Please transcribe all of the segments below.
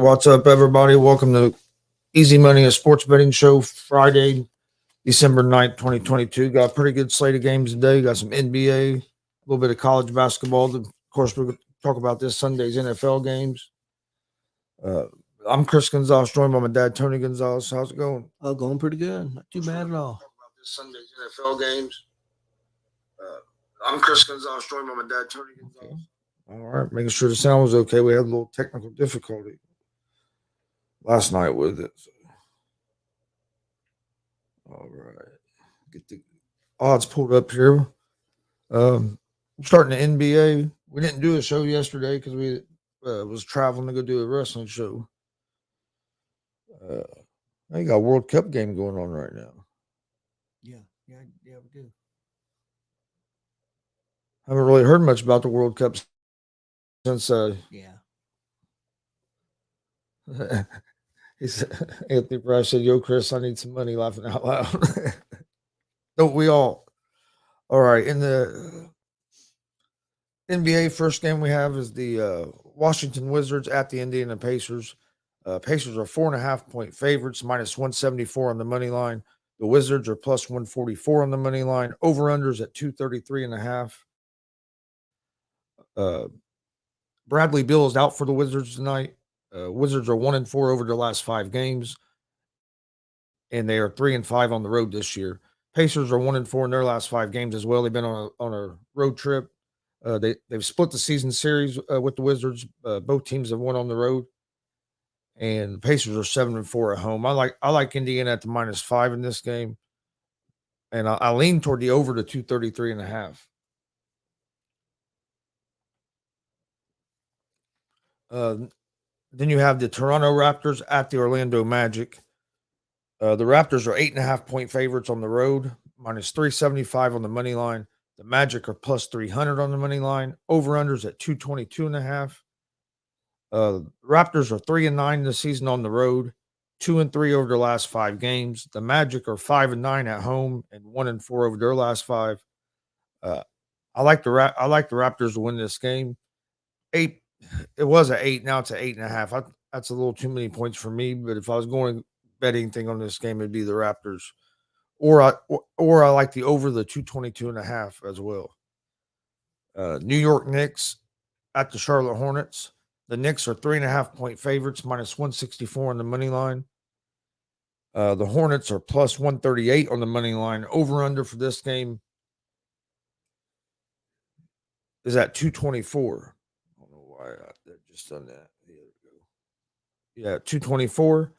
what's up, everybody? Welcome to Easy Money, a sports betting show, Friday, December 9th, 2022. Got a pretty good slate of games today. Got some NBA, a little bit of college basketball. Of course, we're going to talk about this Sunday's NFL games. Uh, I'm Chris Gonzalez, joined by my dad, Tony Gonzalez. How's it going? Going pretty good. Not too bad at all. Talk about this Sunday's NFL games. I'm Chris Gonzalez, joined by my dad, Tony Gonzalez. Okay. All right, making sure the sound was okay. We had a little technical difficulty last night with it. So. All right, get the odds pulled up here. Starting the NBA. We didn't do a show yesterday because we was traveling to go do a wrestling show. I got a World Cup game going on right now. Yeah, we do. Haven't really heard much about the World Cup since. He said, Anthony Price said, "Yo, Chris, I need some money." Laughing out loud. Don't we all? All right, in the NBA, first game we have is the Washington Wizards at the Indiana Pacers. Pacers are 4.5-point favorites, minus 174 on the money line. The Wizards are plus 144 on the money line. Over-unders at 233.5. Bradley Beal is out for the Wizards tonight. Wizards are 1-4 over their last 5 games, and they are 3-5 on the road this year. Pacers are 1-4 in their last 5 games as well. They've been on a road trip. They've split the season series with the Wizards. Both teams have won on the road, and the Pacers are 7-4 at home. I like Indiana at the -5 in this game, and I lean toward the over to 233.5. Then you have the Toronto Raptors at the Orlando Magic. The Raptors are 8.5-point favorites on the road, minus 375 on the money line. The Magic are plus 300 on the money line. Over-unders at 222.5. Raptors are 3-9 this season on the road, 2-3 over their last 5 games. The Magic are 5-9 at home and 1-4 over their last 5. I like the Raptors to win this game. It was an 8, now it's an 8.5. That's a little too many points for me. But if I was going to bet anything on this game, it'd be the Raptors. Or I like the over the 222.5 as well. New York Knicks at the Charlotte Hornets. The Knicks are 3.5-point favorites, minus 164 on the money line. The Hornets are plus 138 on the money line. Over under for this game is at 224. I don't know why I just done that. Yeah, 224.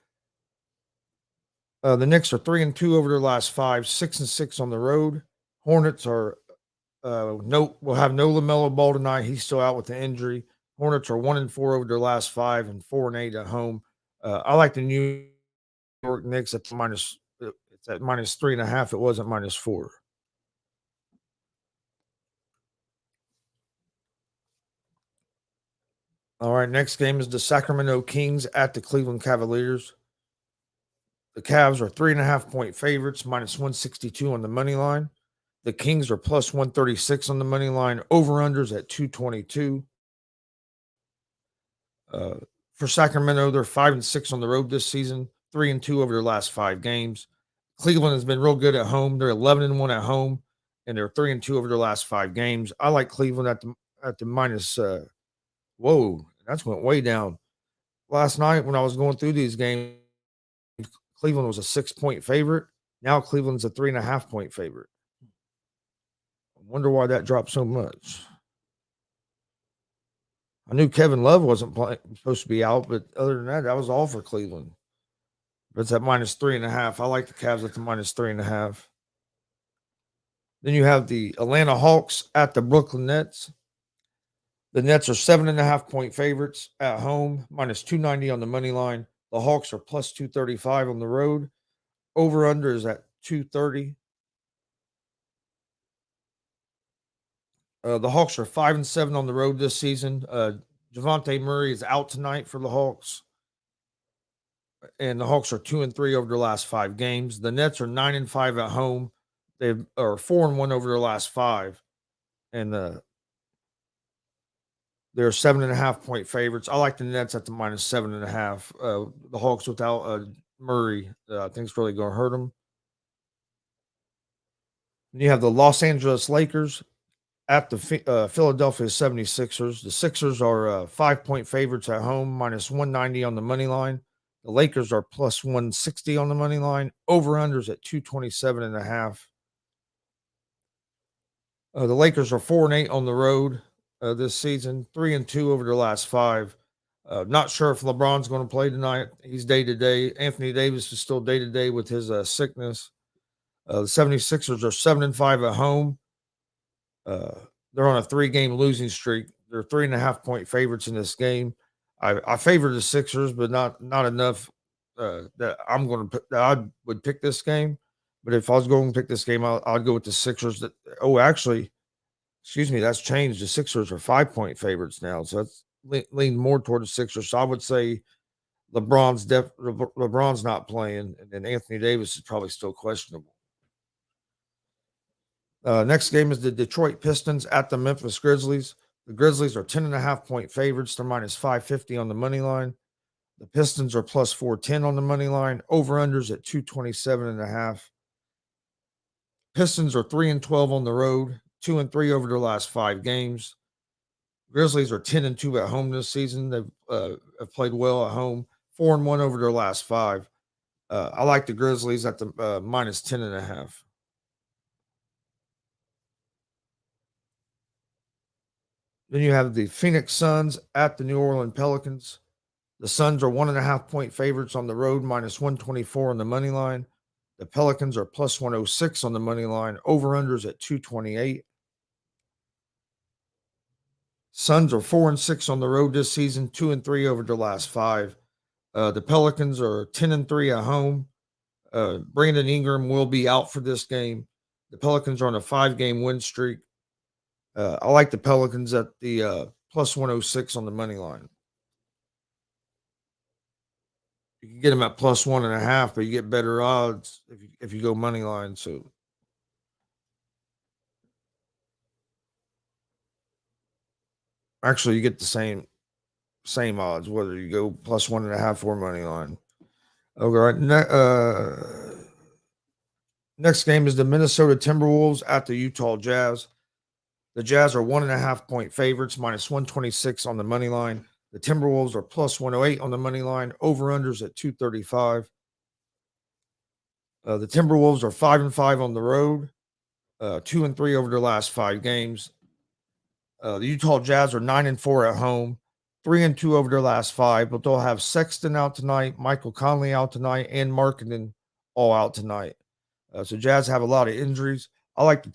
The Knicks are 3-2 over their last 5, 6-6 on the road. Hornets are will have no LaMelo Ball tonight. He's still out with the injury. Hornets are 1-4 over their last 5 and 4-8 at home. I like the New York Knicks at minus. It's at minus 3.5. It wasn't -4. All right, next game is the Sacramento Kings at the Cleveland Cavaliers. The Cavs are 3.5-point favorites, minus 162 on the money line. The Kings are plus 136 on the money line. Over-unders at 222. For Sacramento, they're 5-6 on the road this season, 3-2 over their last 5 games. Cleveland has been real good at home. They're 11-1 at home, and they're 3-2 over their last 5 games. I like Cleveland at the minus. Whoa, that's went way down. Last night when I was going through these games, Cleveland was a 6-point favorite. Now Cleveland's a 3.5-point favorite. I wonder why that dropped so much. I knew Kevin Love wasn't supposed to be out, but other than that, that was all for Cleveland. But it's at minus 3.5. I like the Cavs at the minus 3.5. Then you have the Atlanta Hawks at the Brooklyn Nets. The Nets are 7.5-point favorites at home, minus 290 on the money line. The Hawks are plus 235 on the road. Over-under is at 230. The Hawks are 5-7 on the road this season. Javonte Murray is out tonight for the Hawks. And the Hawks are 2-3 over their last 5 games. The Nets are 9-5 at home. They are 4-1 over their last 5. And the They're 7.5-point favorites. I like the Nets at the minus 7.5. The Hawks without Murray, I think it's really going to hurt them. And you have the Los Angeles Lakers at the Philadelphia 76ers. The Sixers are 5-point favorites at home, minus 190 on the money line. The Lakers are plus 160 on the money line. Over-unders at 227.5. The Lakers are 4-8 on the road this season, 3-2 over their last 5. Not sure if LeBron's going to play tonight. He's day to day. Anthony Davis is still day to day with his sickness. The 76ers are 7-5 at home. They're on a 3-game losing streak. They're 3.5-point favorites in this game. I favor the Sixers, but not enough that I'm going to that I would pick this game. But if I was going to pick this game, I'd go with the Sixers. Actually, excuse me, that's changed. The Sixers are 5-point favorites now, so that's leaned more toward the Sixers. So I would say LeBron's not playing, and then Anthony Davis is probably still questionable. Next game is the Detroit Pistons at the Memphis Grizzlies. The Grizzlies are 10.5-point favorites. They're minus 550 on the money line. The Pistons are plus 410 on the money line. Over-unders at 227.5. Pistons are 3-12 on the road, 2-3 over their last 5 games. Grizzlies are 10-2 at home this season. They've have played well at home, 4-1 over their last 5. I like the Grizzlies at the minus 10.5. Then you have the Phoenix Suns at the New Orleans Pelicans. The Suns are 1.5-point favorites on the road, minus 124 on the money line. The Pelicans are plus 106 on the money line. Over-unders at 228. Suns are 4-6 on the road this season, 2-3 over their last 5. The Pelicans are 10-3 at home. Brandon Ingram will be out for this game. The Pelicans are on a 5-game win streak. I like the Pelicans at the plus 106 on the money line. You can get them at plus 1.5, but you get better odds if you go money line. So actually, you get the same odds whether you go plus 1.5 or money line. Okay, right. Next game is the Minnesota Timberwolves at the Utah Jazz. The Jazz are 1.5-point favorites, minus 126 on the money line. The Timberwolves are plus 108 on the money line. Over-unders at 235. The Timberwolves are 5-5 on the road, 2-3 over their last 5 games. The Utah Jazz are 9-4 at home, 3-2 over their last 5, but they'll have Sexton out tonight, Michael Conley out tonight, and Markkanen all out tonight. So Jazz have a lot of injuries. I like the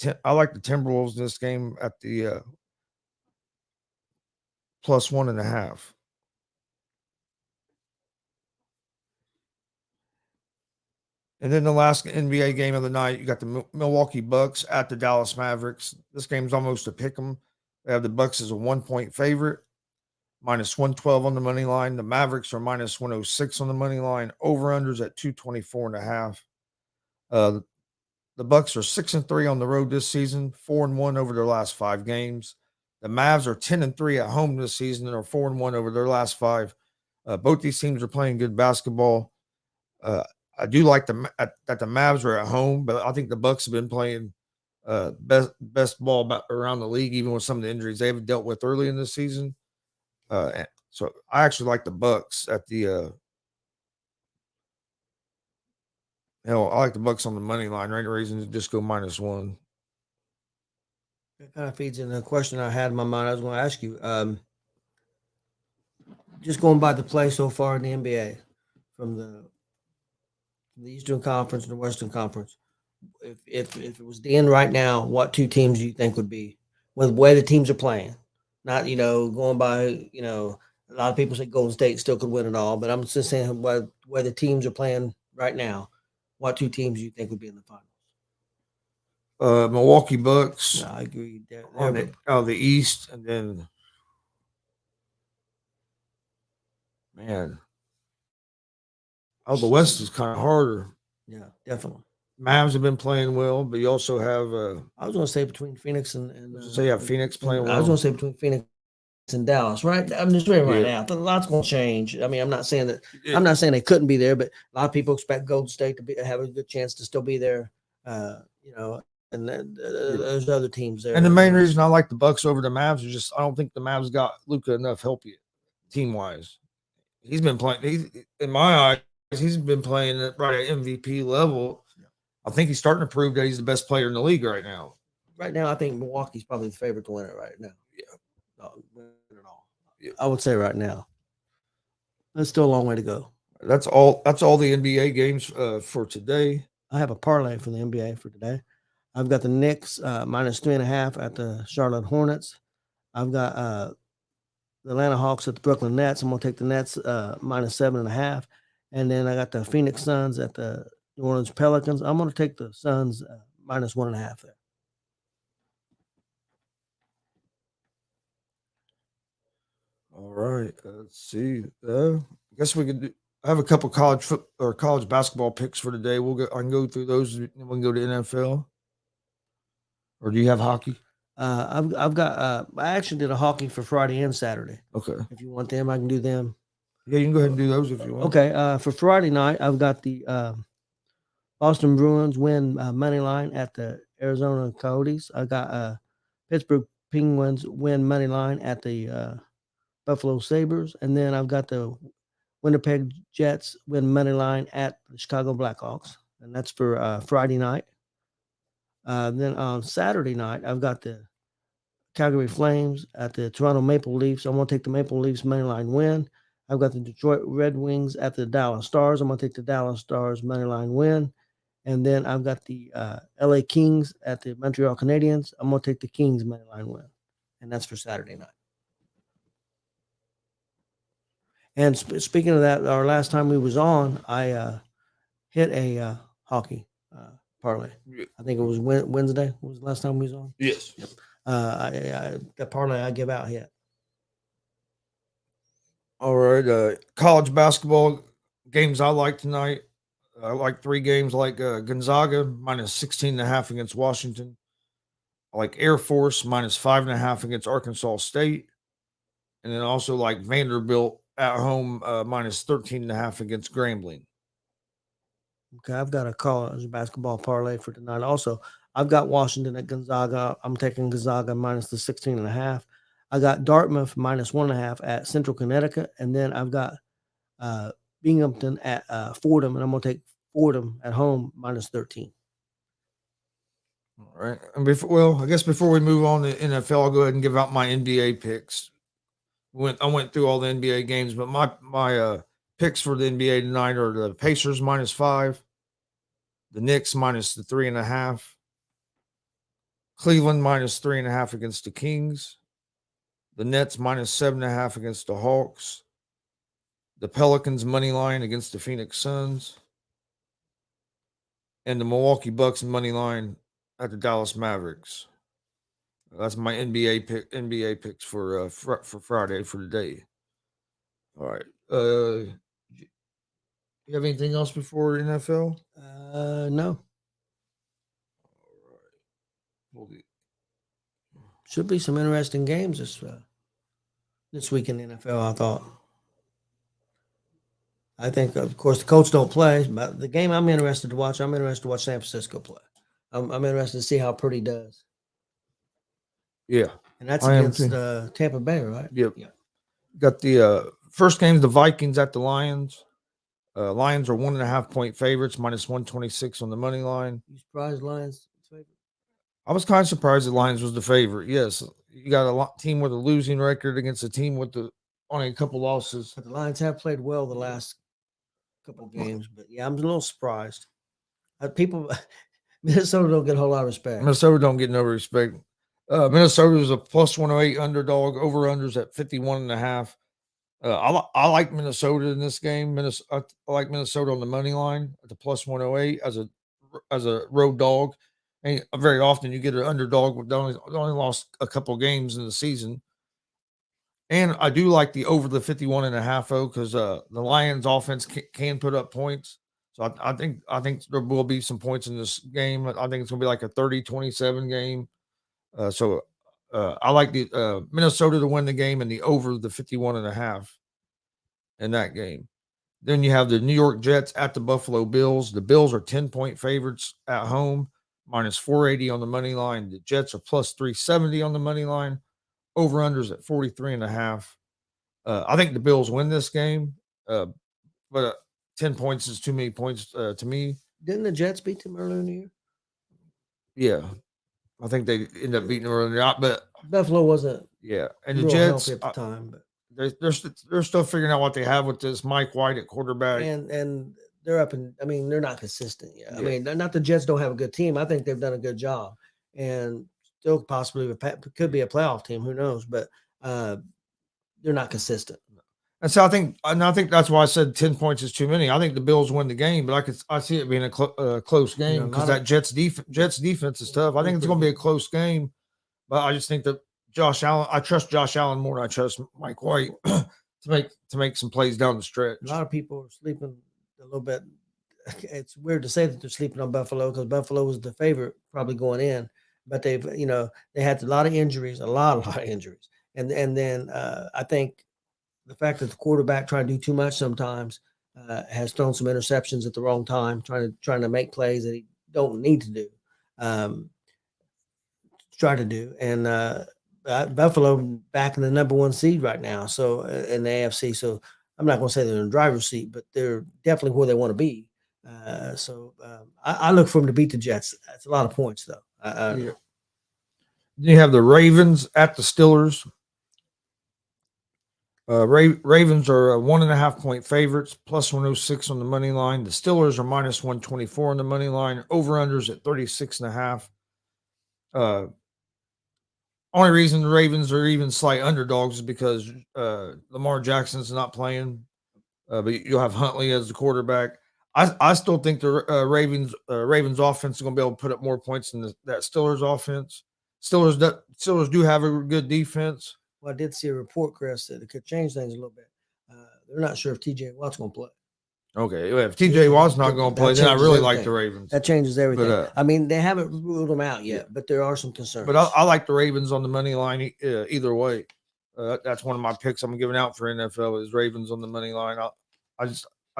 Timberwolves in this game at the plus 1.5. And then the last NBA game of the night, you got the Milwaukee Bucks at the Dallas Mavericks. This game's almost a pick 'em. They have the Bucks as a 1-point favorite, minus 112 on the money line. The Mavericks are minus 106 on the money line. Over-unders at 224.5. The Bucks are 6-3 on the road this season, 4-1 over their last 5 games. The Mavs are 10-3 at home this season and are 4-1 over their last 5. Both these teams are playing good basketball. I do like that the Mavs are at home, but I think the Bucks have been playing best ball around the league, even with some of the injuries they've dealt with early in the season. So I actually like the Bucks at the I like the Bucks on the money line. Right, reason to just go minus 1. That kind of feeds into a question I had in my mind. I was going to ask you. Just going by the play so far in the NBA, from the Eastern Conference and the Western Conference, if it was the end right now, what 2 teams do you think would be with the way the teams are playing? Not going by a lot of people say Golden State still could win it all, but I'm just saying where the teams are playing right now. What 2 teams do you think would be in the finals? Milwaukee Bucks. No, I agree. On the East, and then man, the West is kind of harder. Yeah, definitely. Mavs have been playing well, but you also have I was going to say between Phoenix and Phoenix playing well. I was going to say between Phoenix in Dallas, right? I'm just saying right Yeah. now. A lot's going to change. I mean, I'm not saying Yeah. they couldn't be there, but a lot of people expect Golden State to have a good chance to still be there. And then there's other teams there. And the main reason I like the Bucks over the Mavs is just I don't think the Mavs got Luka enough help yet, team wise. He's been playing. He's in my eyes, he's been playing at right at MVP level. I think he's starting to prove that he's the best player in the league right now. Right now, I think Milwaukee's probably the favorite to win it right now. Yeah, win it all. Yeah. I would say right now. There's still a long way to go. That's all the NBA games for today. I have a parlay for the NBA for today. I've got the Knicks minus 3.5 at the Charlotte Hornets. I've got the Atlanta Hawks at the Brooklyn Nets. I'm going to take the Nets minus 7.5. And then I got the Phoenix Suns at the New Orleans Pelicans. I'm going to take the Suns minus 1.5 there. All right. Let's see. I guess we could I have a couple college basketball picks for today. I can go through those. And we can go to NFL. Or do you have hockey? I've got. I actually did a hockey for Friday and Saturday. Okay. If you want them, I can do them. Yeah, you can go ahead and do those if you want. Okay. For Friday night, I've got the Boston Bruins win money line at the Arizona Coyotes. I got Pittsburgh Penguins win money line at the Buffalo Sabres, and then I've got the Winnipeg Jets win money line at the Chicago Blackhawks, and that's for Friday night. Then on Saturday night, I've got the Calgary Flames at the Toronto Maple Leafs. I'm going to take the Maple Leafs money line win. I've got the Detroit Red Wings at the Dallas Stars. I'm going to take the Dallas Stars money line win. And then I've got the LA Kings at the Montreal Canadiens. I'm going to take the Kings money line win. And that's for Saturday night. And speaking of that, our last time we was on, I hit a hockey parlay. I think it was Wednesday. Was the last time we was on? Yes. Yep. The parlay I give out hit. All right. College basketball games I like tonight. I like 3 games. I like Gonzaga minus 16.5 against Washington. I like Air Force minus 5.5 against Arkansas State. And then also like Vanderbilt at home minus 13.5 against Grambling. Okay, I've got a college basketball parlay for tonight. Also, I've got Washington at Gonzaga. I'm taking Gonzaga minus the 16.5. I got Dartmouth minus 1.5 at Central Connecticut, and then I've got Binghamton at Fordham, and I'm going to take Fordham at home minus 13. All right. And I guess before we move on to NFL, I'll go ahead and give out my NBA picks. I went through all the NBA games, but my picks for the NBA tonight are the Pacers minus 5, the Knicks minus the 3.5, Cleveland minus 3.5 against the Kings, the Nets minus 7.5 against the Hawks, the Pelicans money line against the Phoenix Suns, and the Milwaukee Bucks money line at the Dallas Mavericks. That's my NBA picks for Friday for today. All right. You have anything else before NFL? No. All right. Should be some interesting games this week in the NFL, I thought. I think, of course, the Colts don't play, but the game I'm interested to watch San Francisco play. I'm interested to see how Purdy does. Yeah. And that's against Tampa Bay, right? Yep. Yeah. Got the first game's the Vikings at the Lions. Lions are 1.5 point favorites, minus 126 on the money line. You surprised Lions favorite? I was kind of surprised the Lions was the favorite. Yes. You got a team with a losing record against a team with only a couple losses. But the Lions have played well the last couple games, but yeah, I'm a little surprised. Minnesota don't get a whole lot of respect. Minnesota don't get no respect. Minnesota is a plus 108 underdog. Over-unders at 51.5. I like Minnesota in this game. I like Minnesota on the money line at the plus 108 as a road dog. And very often you get an underdog that only lost a couple games in the season. And I do like the over the 51.5 though, because the Lions offense can put up points. So I think there will be some points in this game. I think it's going to be like a 30-27 game. So I like the Minnesota to win the game and the over the 51.5 in that game. Then you have the New York Jets at the Buffalo Bills. The Bills are 10-point favorites at home, minus 480 on the money line. The Jets are plus 370 on the money line. Over unders at 43.5. I think the Bills win this game, but 10 points is too many points to me. Didn't the Jets beat them earlier in the year? Yeah, I think they end up beating them earlier, but Buffalo wasn't yeah, and the real Jets, healthy at the time, but they're still figuring out what they have with this Mike White at quarterback. and they're up and I mean they're not consistent yet. I Yeah. mean, not the Jets don't have a good team. I think they've done a good job, and still possibly could be a playoff team. Who knows? But they're not consistent. And so I think that's why I said 10 points is too many. I think the Bills win the game, but I see it being a close game because that Jets defense is tough. I think it's going to be a close game, but I just think that Josh Allen. I trust Josh Allen more than I trust Mike White to make some plays down the stretch. A lot of people are sleeping a little bit. It's weird to say that they're sleeping on Buffalo because Buffalo was the favorite probably going in, but they had a lot of injuries, a lot of injuries, and then I think the fact that the quarterback trying to do too much sometimes has thrown some interceptions at the wrong time, trying to make plays that he don't need to do, and Buffalo back in the number 1 seed right now, so in the AFC. So I'm not going to say they're in the driver's seat, but they're definitely where they want to be. I look for them to beat the Jets. That's a lot of points, though. Yeah. You have the Ravens at the Steelers. Ravens are 1.5 point favorites, plus 106 on the money line. The Steelers are minus 124 on the money line. Over unders at 36.5. Only reason the Ravens are even slight underdogs is because Lamar Jackson's not playing, but you'll have Huntley as the quarterback. I still think the Ravens offense is going to be able to put up more points than that Steelers offense. Steelers do have a good defense. Well, I did see a report, Chris, that it could change things a little bit. They're not sure if TJ Watt's going to play. Okay, if TJ Watt's not going to play, then I really like the Ravens. That changes everything. But, I mean, they haven't ruled them out yet, but there are some concerns. But I like the Ravens on the money line either way. That's one of my picks I'm giving out for NFL is Ravens on the money line. I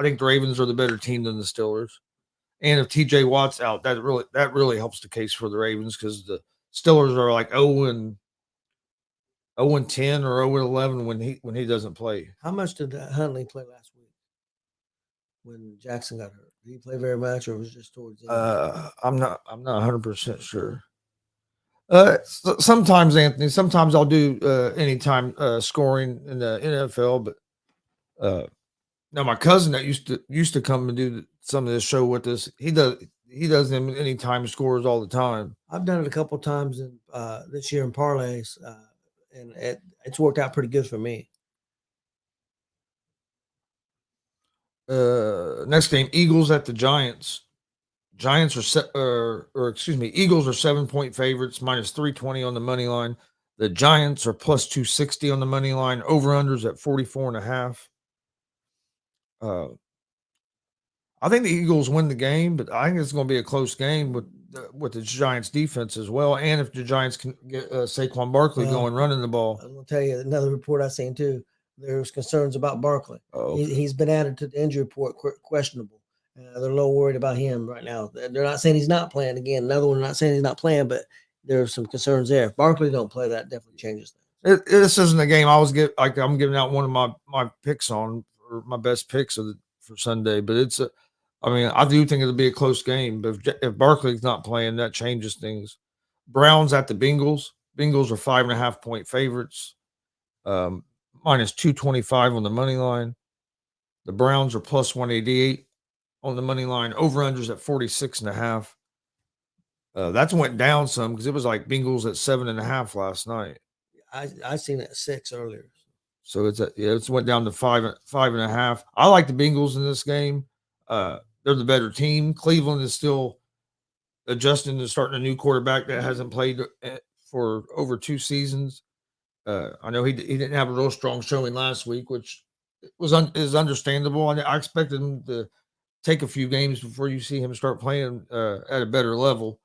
think the Ravens are the better team than the Steelers. And if TJ Watt's out, that really helps the case for the Ravens because the Steelers are like 0-10 or 0-11 when he doesn't play. How much did Huntley play last week when Jackson got hurt? Did he play very much, or was it just towards the end? I'm not 100% sure. Sometimes, Anthony. Sometimes I'll do anytime scoring in the NFL, but now my cousin that used to come and do some of this show with us, he does them anytime scores all the time. I've done it a couple of times in this year in parlays, and it's worked out pretty good for me. Next game, Eagles at the Giants. Eagles are 7-point favorites, minus 320 on the money line. The Giants are plus 260 on the money line. Over unders at 44.5. I think the Eagles win the game, but I think it's going to be a close game with the Giants defense as well. And if the Giants can get Saquon Barkley going running the ball. I'm going to tell you another report I've seen too. There's concerns about Barkley. Oh. He's been added to the injury report, questionable. They're a little worried about him right now. They're not saying he's not playing. Again, another one not saying he's not playing, but there's some concerns there. If Barkley don't play, that definitely changes things. This isn't a game I'm giving out one of my picks on, or my best picks for Sunday, but I do think it'll be a close game. But if Barkley's not playing, that changes things. Browns at the Bengals. Bengals are 5.5-point favorites, minus 225 on the money line. The Browns are plus 188 on the money line. Over unders at 46.5. That's went down some because it was like Bengals at 7.5 last night. I seen it at 6 earlier. So it's went down to 5.5. I like the Bengals in this game. They're the better team. Cleveland is still adjusting to starting a new quarterback that hasn't played for over 2 seasons. I know he didn't have a real strong showing last week, which is understandable. I expected him to take a few games before you see him start playing at a better level.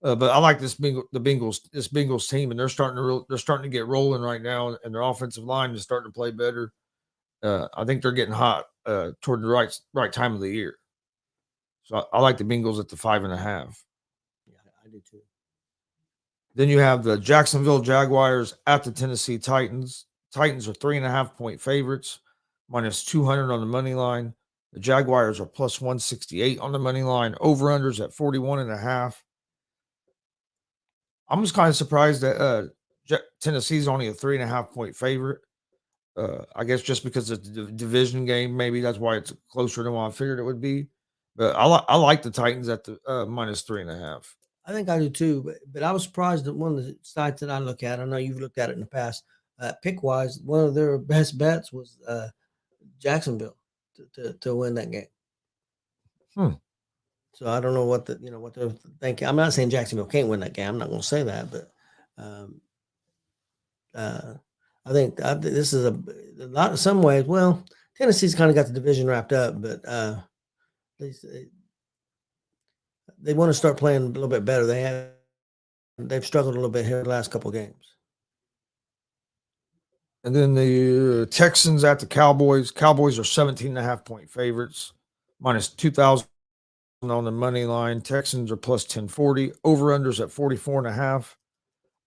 But I like this Bengals team, and they're starting to get rolling right now, and their offensive line is starting to play better. I think they're getting hot toward the right time of the year. So I like the Bengals at the 5.5. Yeah, I do too. Then you have the Jacksonville Jaguars at the Tennessee Titans. Titans are 3.5 point favorites, minus 200 on the money line. The Jaguars are plus 168 on the money line. Over unders at 41.5. I'm just kind of surprised that Tennessee's only a 3.5 point favorite. I guess just because it's a division game, maybe that's why it's closer than what I figured it would be. But I like the Titans at the minus 3.5. I think I do too, but I was surprised that one of the sites that I look at, I know you've looked at it in the past, pick wise, one of their best bets was Jacksonville to win that game. Hmm. So I don't know what what they're thinking. I'm not saying Jacksonville can't win that game. I'm not going to say that, but um, I think this is a lot in some ways. Well, Tennessee's kind of got the division wrapped up, but they want to start playing a little bit better. They've struggled a little bit here the last couple of games. And then the Texans at the Cowboys. Cowboys are 17.5 point favorites, minus 2,000 on the money line. Texans are plus 1040. Over unders at 44.5.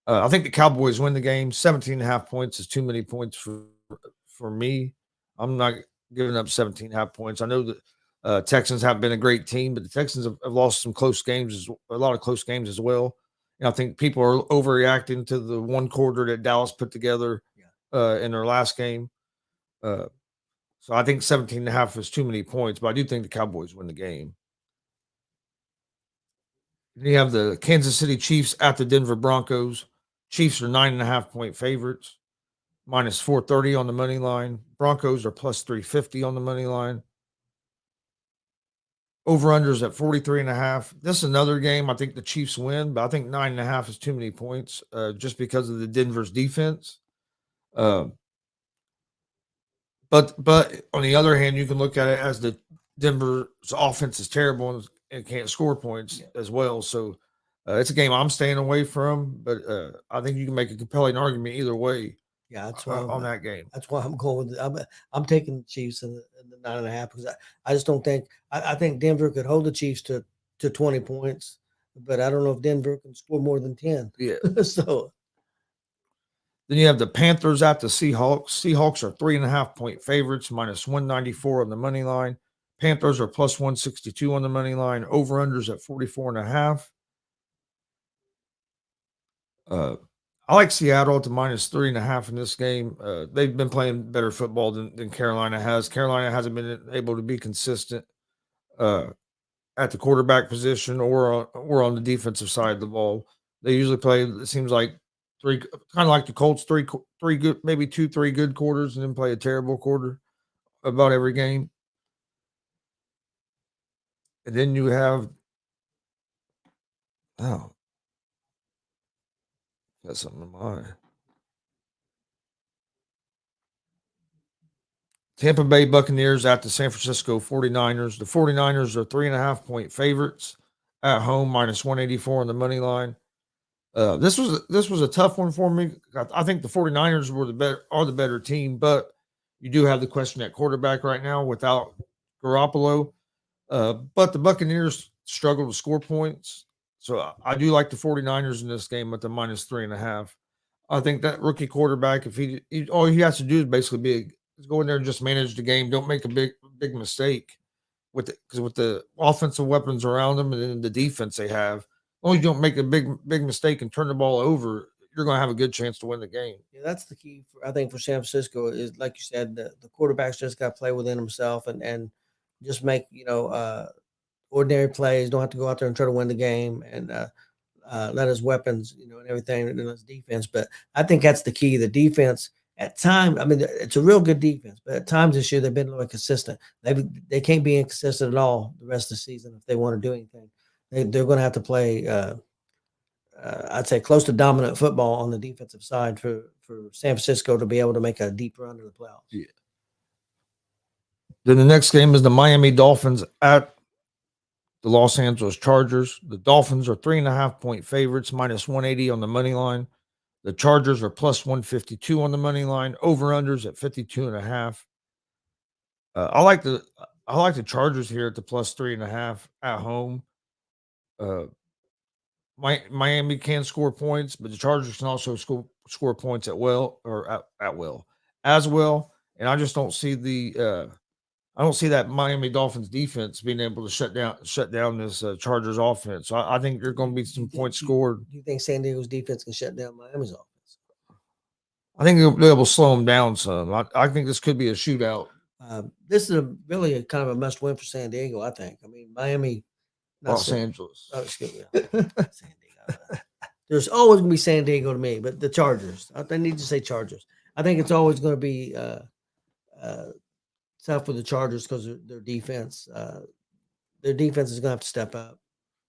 I think the Cowboys win the game. 17.5 points is too many points for me. I'm not giving up 17.5 points. I know that Texans have been a great team, but the Texans have lost some close games, a lot of close games as well. And I think people are overreacting to the one quarter that Dallas put together in their last game. So I think 17.5 is too many points, but I do think the Cowboys win the game. Then you have the Kansas City Chiefs at the Denver Broncos. Chiefs are 9.5 point favorites, minus 430 on the money line. Broncos are plus 350 on the money line. Over unders at 43.5. This is another game. I think the Chiefs win, but I think 9.5 is too many points just because of the Denver's defense. But on the other hand, you can look at it as the Denver's offense is terrible and can't score points as well. So it's a game I'm staying away from, but I think you can make a compelling argument either way. Yeah, that's why on that game. That's why I'm going with it. I'm taking the Chiefs in the 9.5 because I just don't think I think Denver could hold the Chiefs to 20 points, but I don't know if Denver can score more than 10. Yeah. So then you have the Panthers at the Seahawks. Seahawks are 3.5 point favorites, minus 194 on the money line. Panthers are plus 162 on the money line. Over unders at 44.5. I like Seattle at the minus 3.5 in this game. They've been playing better football than Carolina has. Carolina hasn't been able to be consistent at the quarterback position or on the defensive side of the ball. They usually play, it seems like, three, kind of like the Colts, three good, maybe 2-3 good quarters, and then play a terrible quarter about every game. And then you have, got something in mind. Tampa Bay Buccaneers at the San Francisco 49ers. The 49ers are 3.5 point favorites at home, minus 184 on the money line. This was a tough one for me. I think the 49ers are the better team, but you do have the question at quarterback right now without Garoppolo. But the Buccaneers struggle to score points. So I do like the 49ers in this game at the minus 3.5. I think that rookie quarterback, if he all he has to do is basically go in there and just manage the game. Don't make a big mistake because with the offensive weapons around them and then the defense they have, as long as you don't make a big mistake and turn the ball over, you're going to have a good chance to win the game. Yeah, that's the key. I think for San Francisco is like you said, the quarterback's just got to play within himself and just make ordinary plays. Don't have to go out there and try to win the game and let his weapons, and everything in his defense. But I think that's the key. The defense at times, I mean, it's a real good defense, but at times this year they've been a little inconsistent. They can't be inconsistent at all the rest of the season if they want to do anything. They're going to have to play. I'd say close to dominant football on the defensive side for San Francisco to be able to make a deep run to the playoffs. Yeah. Then the next game is the Miami Dolphins at the Los Angeles Chargers. The Dolphins are 3.5-point favorites, minus 180 on the money line. The Chargers are plus 152 on the money line. Over-unders at 52.5. I like the Chargers here at the plus 3.5 at home. Uh, Miami can score points, but the Chargers can also score points as well. And I just don't see I don't see that Miami Dolphins defense being able to shut down this Chargers offense. So I think there's going to be some points scored. Do you think San Diego's defense can shut down Miami's offense? I think they'll be able to slow them down some. I think this could be a shootout. This is really a kind of a must-win for San Diego, I think. I mean, Miami, Los Angeles. Oh, excuse me. San Diego. There's always going to be San Diego to me, but the Chargers. I need to say Chargers. I think it's always going to be tough for the Chargers because their defense. Their defense is going to have to step up.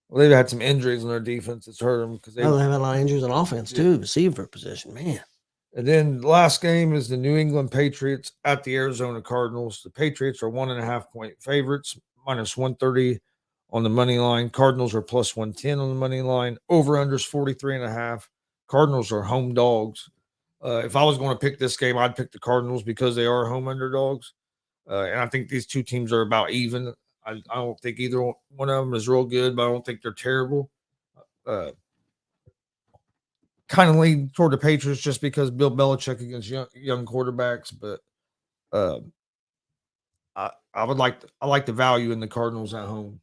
Well, they've had some injuries in their defense that's hurt them because they have had a lot of injuries on offense too, receiver position, man. And then the last game is the New England Patriots at the Arizona Cardinals. The Patriots are 1.5-point favorites, minus 130 on the money line. Cardinals are plus 110 on the money line. Over-unders 43.5. Cardinals are home dogs. If I was going to pick this game, I'd pick the Cardinals because they are home underdogs. And I think these two teams are about even. I don't think either one of them is real good, but I don't think they're terrible. Kind of lean toward the Patriots just because Bill Belichick against young quarterbacks, but I like the value in the Cardinals at home.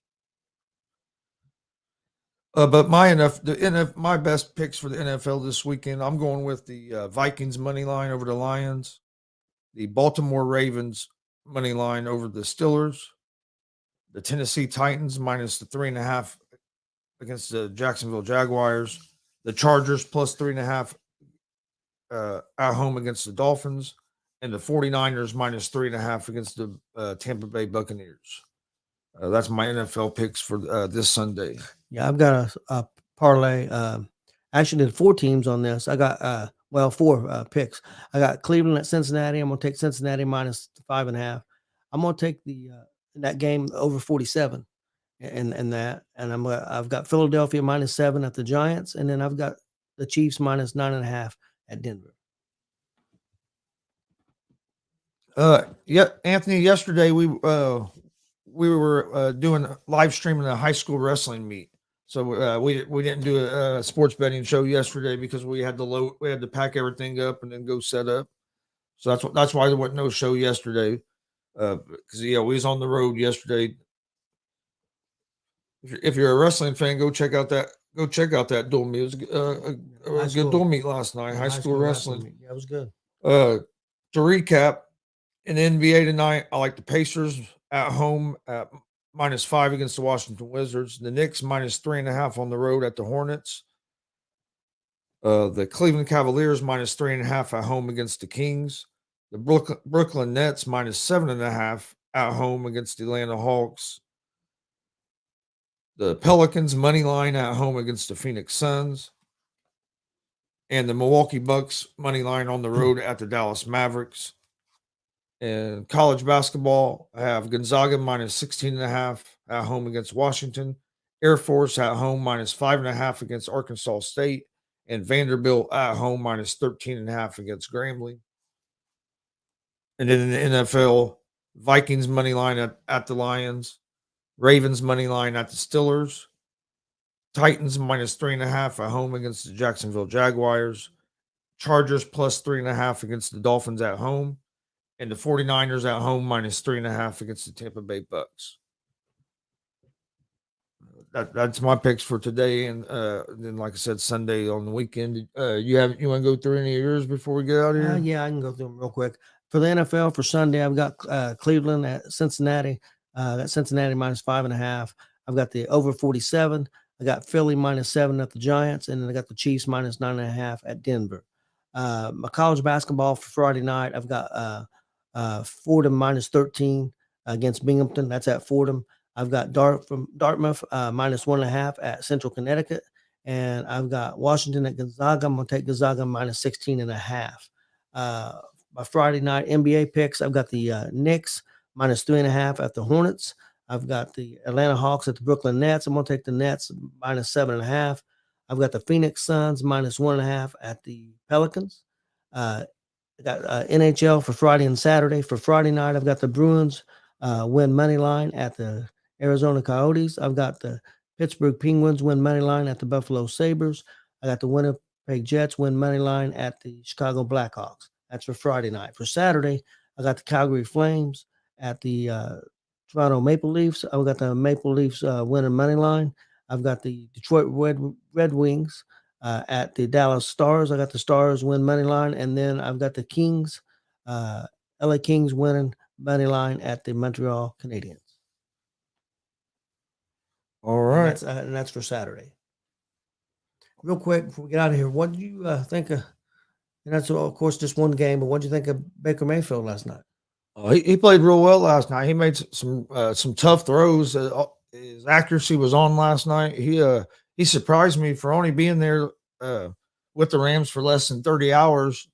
But my best picks for the NFL this weekend, I'm going with the Vikings money line over the Lions, the Baltimore Ravens money line over the Steelers, the Tennessee Titans minus the 3.5 against the Jacksonville Jaguars, the Chargers plus 3.5 at home against the Dolphins, and the 49ers minus 3.5 against the Tampa Bay Buccaneers. That's my NFL picks for this Sunday. Yeah, I've got a parlay. Actually, did 4 teams on this. I got 4 picks. I got Cleveland at Cincinnati. I'm gonna take Cincinnati minus 5.5. I'm gonna take that game over 47, and that. And I've got Philadelphia minus 7 at the Giants, and then I've got the Chiefs minus 9.5 at Denver. Yeah, Anthony. Yesterday we were doing live streaming a high school wrestling meet. So we didn't do a sports betting show yesterday because we had to pack everything up and then go set up. So that's why there wasn't no show yesterday. Because we was on the road yesterday. If you're a wrestling fan, go check out that dual meet. It was a good dual meet last night. High school wrestling. Yeah, it was good. To recap, in the NBA tonight, I like the Pacers at home at minus 5 against the Washington Wizards. The Knicks minus 3.5 on the road at the Hornets. The Cleveland Cavaliers minus 3.5 at home against the Kings. The Brooklyn Nets minus 7.5 at home against the Atlanta Hawks. The Pelicans money line at home against the Phoenix Suns. And the Milwaukee Bucks money line on the road at the Dallas Mavericks. In college basketball, I have Gonzaga minus 16.5 at home against Washington. Air Force at home minus 5.5 against Arkansas State. And Vanderbilt at home minus 13.5 against Grambling. And then in the NFL, Vikings money line at the Lions. Ravens money line at the Steelers. Titans minus 3.5 at home against the Jacksonville Jaguars. Chargers plus 3.5 against the Dolphins at home. And the 49ers at home minus 3.5 against the Tampa Bay Bucks. That's my picks for today, and then like I said, Sunday on the weekend. You want to go through any of yours before we get out of here? Yeah, I can go through them real quick. For the NFL for Sunday, I've got Cleveland at Cincinnati. Got Cincinnati minus 5.5. I've got the over 47. I got Philly minus 7 at the Giants, and then I got the Chiefs minus 9.5 at Denver. My college basketball for Friday night, I've got Fordham minus 13 against Binghamton. That's at Fordham. I've got Dartmouth minus 1.5 at Central Connecticut. And I've got Washington at Gonzaga. I'm going to take Gonzaga minus 16.5. My Friday night NBA picks, I've got the Knicks minus 3.5 at the Hornets. I've got the Atlanta Hawks at the Brooklyn Nets. I'm going to take the Nets -7.5. I've got the Phoenix Suns -1.5 at the Pelicans. I got NHL for Friday and Saturday. For Friday night, I've got the Bruins win money line at the Arizona Coyotes. I've got the Pittsburgh Penguins win money line at the Buffalo Sabres. I got the Winnipeg Jets win money line at the Chicago Blackhawks. That's for Friday night. For Saturday, I got the Calgary Flames at the Toronto Maple Leafs. I've got the Maple Leafs winning money line. I've got the Detroit Red Wings at the Dallas Stars. I got the Stars win money line, and then I've got the Kings, LA Kings winning money line at the Montreal Canadiens. All right. And that's for Saturday. Real quick before we get out of here, what do you think of? And that's of course just one game, but what do you think of Baker Mayfield last night? He played real well last night. He made some tough throws. His accuracy was on last night. He surprised me for only being there with the Rams for less than 30 hours.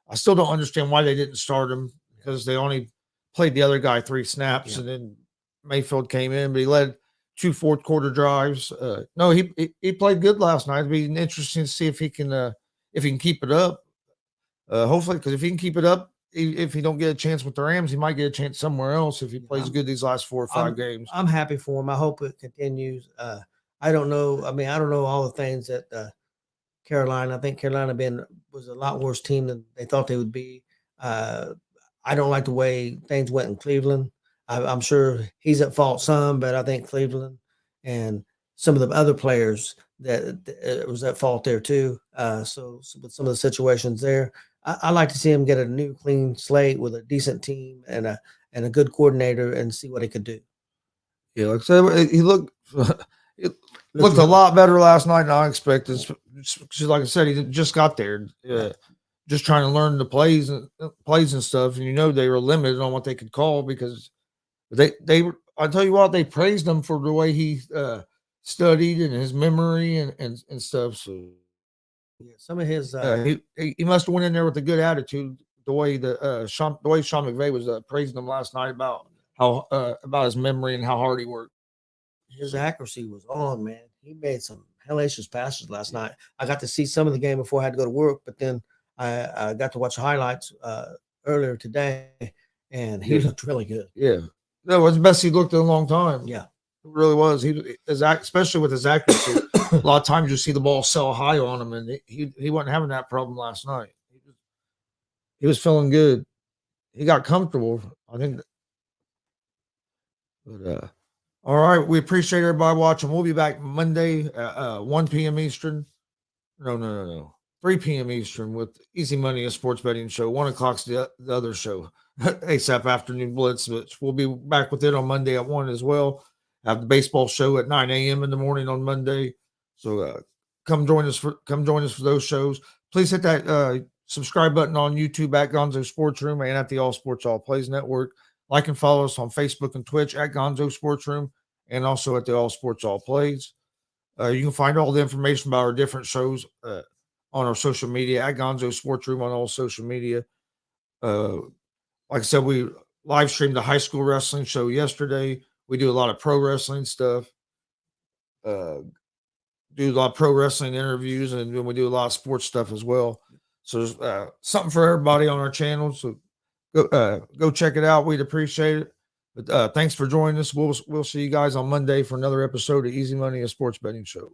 I still don't understand why they didn't start him because they only played the other guy 3 snaps, and then Mayfield came in, but he led 2 fourth-quarter drives. No, he played good last night. It'd be interesting to see if he can keep it up. Hopefully, because if he can keep it up, if he don't get a chance with the Rams, he might get a chance somewhere else if he plays good these last 4 or 5 games. I'm happy for him. I hope it continues. I don't know. I mean, I don't know all the things that Carolina. I think Carolina was a lot worse team than they thought they would be. I don't like the way things went in Cleveland. I'm sure he's at fault some, but I think Cleveland and some of the other players that was at fault there too. So with some of the situations there, I like to see him get a new clean slate with a decent team and a good coordinator and see what he could do. Yeah, like I said, he looked a lot better last night than I expected. Like I said, he just got there, just trying to learn the plays and stuff. And they were limited on what they could call because they I tell you what, they praised him for the way he studied and his memory and stuff. So yeah, some of his he must have went in there with a good attitude. The way Sean McVay was praising him last night about how about his memory and how hard he worked. His accuracy was on, man. He made some hellacious passes last night. I got to see some of the game before I had to go to work, but then I got to watch the highlights earlier today, and he looked really good. Yeah, that was the best he looked in a long time. Yeah, it really was. Especially with his accuracy. A lot of times you see the ball sell high on him, and he wasn't having that problem last night. He was feeling good. He got comfortable. I think. But all right, we appreciate everybody watching. We'll be back Monday at 1 p.m. Eastern. No. 3 p.m. Eastern with Easy Money, a sports betting show. 1 o'clock's the other show, ASAP Afternoon Blitz. Which we'll be back with it on Monday at 1 as well. Have the baseball show at 9 a.m. in the morning on Monday. So come join us for those shows. Please hit that subscribe button on YouTube at Gonzo Sports Room and at the All Sports All Plays Network. Like and follow us on Facebook and Twitch at Gonzo Sports Room and also at the All Sports All Plays. You can find all the information about our different shows on our social media at Gonzo Sports Room on all social media. Like I said, we live streamed the high school wrestling show yesterday. We do a lot of pro wrestling stuff. Do a lot of pro wrestling interviews, and then we do a lot of sports stuff as well. So there's something for everybody on our channel. So go check it out. We'd appreciate it. But thanks for joining us. We'll see you guys on Monday for another episode of Easy Money, a sports betting show.